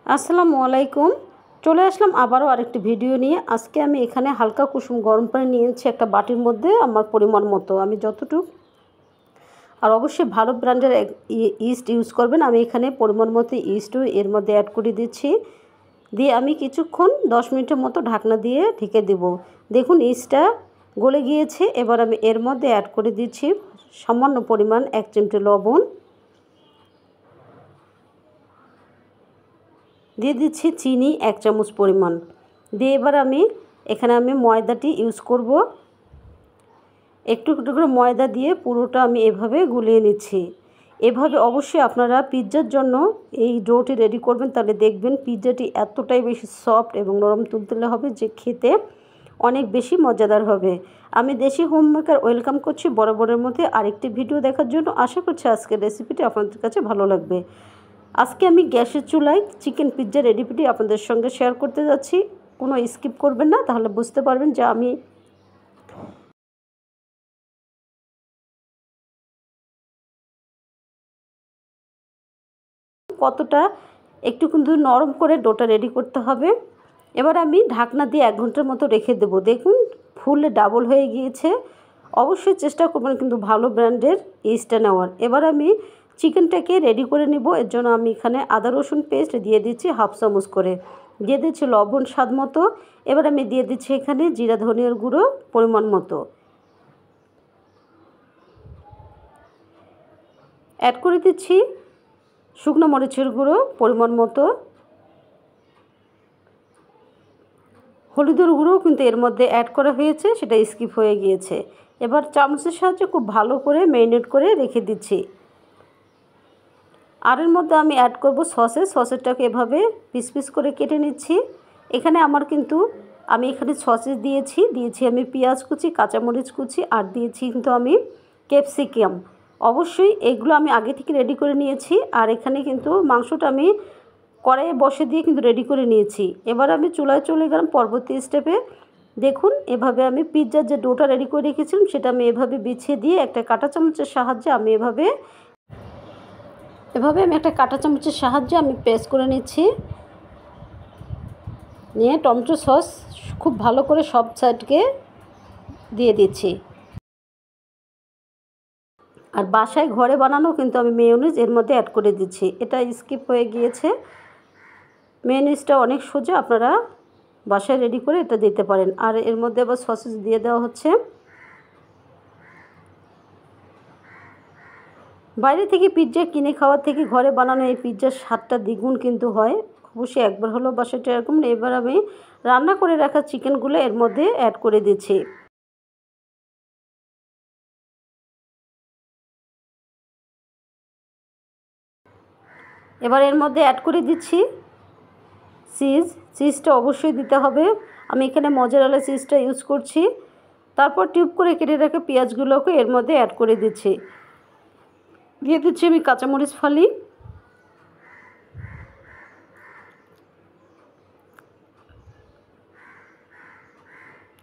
আসসালামু আলাইকুম। চলে আসলাম আবারও আরেকটি ভিডিও নিয়ে। আজকে আমি এখানে হালকা কুসুম গরম পানি নিয়েছি একটা বাটির মধ্যে আমার পরিমাণ মতো, আমি যতটুকু, আর অবশ্যই ভালো ব্র্যান্ডের ইস্ট ইউজ করবেন। আমি এখানে পরিমাণ মতো ইস্টও এর মধ্যে অ্যাড করে দিচ্ছি। দিয়ে আমি কিছুক্ষণ 10 মিনিটের মতো ঢাকনা দিয়ে ঢেকে দেব। দেখুন ইস্টটা গলে গিয়েছে। এবার আমি এর মধ্যে অ্যাড করে দিচ্ছি সামান্য পরিমাণ 1 চিমটি লবণ, দিয়ে দিচ্ছি চিনি 1 চামচ পরিমাণ। দিয়ে এবার এখানে আমি ময়দাটি ইউজ করব। একটু একটু করে ময়দা দিয়ে পুরোটা আমি এভাবে গুলিয়ে নিচ্ছি। এভাবে অবশ্যই আপনারা পিৎজার জন্য এই ডোটি রেডি করবেন, তাহলে দেখবেন পিৎজাটি এতটাই বেশি সফট এবং নরম তুলতুলে হবে যে খেতে অনেক বেশি মজাদার হবে। আমি দেশি হোম মেকার ওয়েলকাম করছি বরাবরের মধ্যে আরেকটি ভিডিও দেখার জন্য। আশা করছি আজকের রেসিপিটি আপনাদের কাছে ভালো লাগবে। আজকে আমি গ্যাসের চুলায় চিকেন পিৎজা রেসিপিটি আপনাদের সঙ্গে শেয়ার করতে যাচ্ছি। কোনো স্কিপ করবেন না, তাহলে বুঝতে পারবেন যে আমি কতটা একটু কিন্তু নরম করে ডোটা রেডি করতে হবে। এবার আমি ঢাকনা দিয়ে 1 ঘন্টার মতো রেখে দেবো। দেখুন ফুলে ডাবল হয়ে গিয়েছে। অবশ্যই চেষ্টা করবেন কিন্তু ভালো ব্র্যান্ডের ইস্টটা নেওয়ার। এবার আমি চিকেনটাকে রেডি করে নিব। এর জন্য আমি এখানে আদা রসুন পেস্ট দিয়ে দিচ্ছি 1/2 চামচ করে, দিয়ে দিচ্ছি লবণ স্বাদ মতো। এবার আমি দিয়ে দিচ্ছি এখানে জিরা ধনিয়ার গুঁড়ো পরিমাণ মতো, অ্যাড করে দিচ্ছি শুকনো মরিচের গুঁড়ো পরিমাণ মতো, হলুদের গুঁড়োও কিন্তু এর মধ্যে অ্যাড করা হয়েছে, সেটা স্কিপ হয়ে গিয়েছে। এবার চামচের সাহায্যে খুব ভালো করে ম্যারিনেট করে রেখে দিচ্ছি। আর এর মধ্যে আমি অ্যাড করব সসেরটাকে এভাবে পিস পিস করে কেটে নিচ্ছি। এখানে আমার কিন্তু আমি এখানে সসেস দিয়েছি আমি পেঁয়াজ কুচি, কাঁচামরিচ কুচি, আর দিয়েছি কিন্তু আমি ক্যাপসিকাম। অবশ্যই এগুলো আমি আগে থেকে রেডি করে নিয়েছি। আর এখানে কিন্তু মাংসটা আমি কড়াইয়ে বসে দিয়ে কিন্তু রেডি করে নিয়েছি। এবার আমি চুলায় চলে গেলাম পরবর্তী স্টেপে। দেখুন এভাবে আমি পিৎজার যে ডোটা রেডি করে রেখেছিলাম সেটা আমি এভাবে বিছিয়ে দিয়ে একটা কাঁটা চামচের সাহায্যে আমি এভাবে আমি একটা কাঁটা চামচের সাহায্যে আমি প্রেস করে নিচ্ছি। নিয়ে টমেটো সস খুব ভালো করে সব সাইডকে দিয়ে দিচ্ছি। আর বাসায় ঘরে বানানো কিন্তু আমি মেয়োনিজ এর মধ্যে অ্যাড করে দিচ্ছি। এটা স্কিপ হয়ে গিয়েছে। মেয়োনিজটা অনেক সোজা, আপনারা বাসায় রেডি করে এটা দিতে পারেন। আর এর মধ্যে আবার সসেস দিয়ে দেওয়া হচ্ছে। বাইরে থেকে পিৎজা কিনে খাওয়ার থেকে ঘরে বানানো এই পিৎজার স্বাদটা দ্বিগুণ কিন্তু হয়। অবশ্যই একবার হলো বাসাটা এরকম। এবার আমি রান্না করে রাখা চিকেনগুলো এর মধ্যে অ্যাড করে দিচ্ছি। এবার এর মধ্যে অ্যাড করে দিচ্ছি চিজটা অবশ্যই দিতে হবে। আমি এখানে মজারেলা চিজটা ইউজ করছি। তারপর টিউব করে কেটে রাখা পেঁয়াজগুলোকে এর মধ্যে অ্যাড করে দিচ্ছি। দিয়ে দিচ্ছি আমি কাঁচামরিচ ফালি,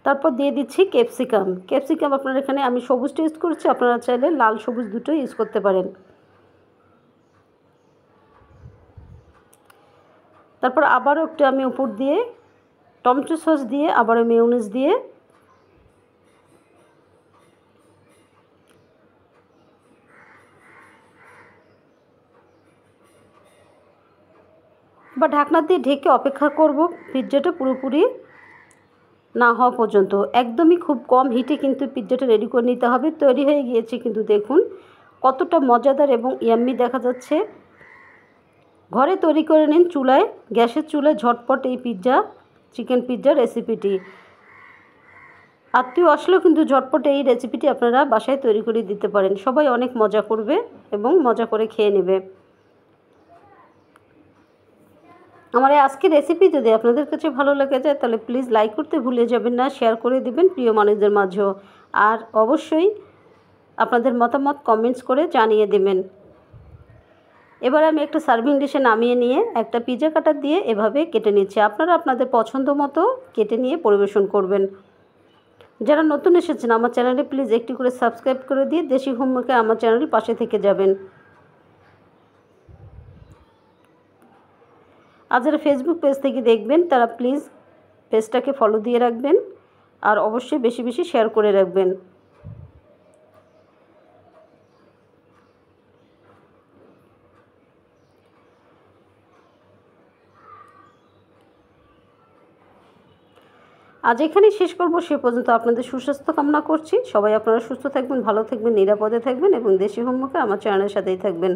তারপর দিয়ে দিচ্ছি ক্যাপসিকাম আপনারা এখানে আমি সবুজটা ইউজ করছি, আপনারা চাইলে লাল সবুজ দুটো ইউজ করতে পারেন। তারপর আবারও একটু আমি উপর দিয়ে টমেটো সস দিয়ে আবারও মেয়োনিজ দিয়ে বা ঢাকনা দিয়ে ঢেকে অপেক্ষা করব পিৎজাটা পুরোপুরি না হওয়া পর্যন্ত। একদমই খুব কম হিটে কিন্তু পিৎজাটা রেডি করে নিতে হবে। তৈরি হয়ে গিয়েছে কিন্তু দেখুন কতটা মজাদার এবং ইয়াম্মি দেখা যাচ্ছে। ঘরে তৈরি করে নিন চুলায়, গ্যাসের চুলায় ঝটপট এই চিকেন পিৎজা রেসিপিটি। আত্মীয় আসলেও কিন্তু ঝটপট এই রেসিপিটি আপনারা বাসায় তৈরি করে দিতে পারেন। সবাই অনেক মজা করবে এবং মজা করে খেয়ে নেবে। আমার এই আজকের রেসিপি যদি আপনাদের কাছে ভালো লেগে যায় তাহলে প্লিজ লাইক করতে ভুলে যাবেন না, শেয়ার করে দেবেন প্রিয় মানুষদের মাঝেও। আর অবশ্যই আপনাদের মতামত কমেন্টস করে জানিয়ে দেবেন। এবার আমি একটা সার্ভিং ডিশে নামিয়ে নিয়ে একটা পিৎজা কাটার দিয়ে এভাবে কেটে নিচ্ছি। আপনারা আপনাদের পছন্দ মতো কেটে নিয়ে পরিবেশন করবেন। যারা নতুন এসেছেন আমার চ্যানেলে প্লিজ একটি করে সাবস্ক্রাইব করে দিয়ে দেশি হোম মেকার আমার চ্যানেলের পাশে থেকে যাবেন। আর যারা ফেসবুক পেজ থেকে দেখবেন তারা প্লিজ পেজটাকে ফলো দিয়ে রাখবেন আর অবশ্যই বেশি বেশি শেয়ার করে রাখবেন। আজ এখানেই শেষ করব। সে পর্যন্ত আপনাদের সুস্বাস্থ্য কামনা করছি। সবাই আপনারা সুস্থ থাকবেন, ভালো থাকবেন, নিরাপদে থাকবেন এবং দেশি হোমওয়ার্কে আমার চ্যানেলের সাথেই থাকবেন।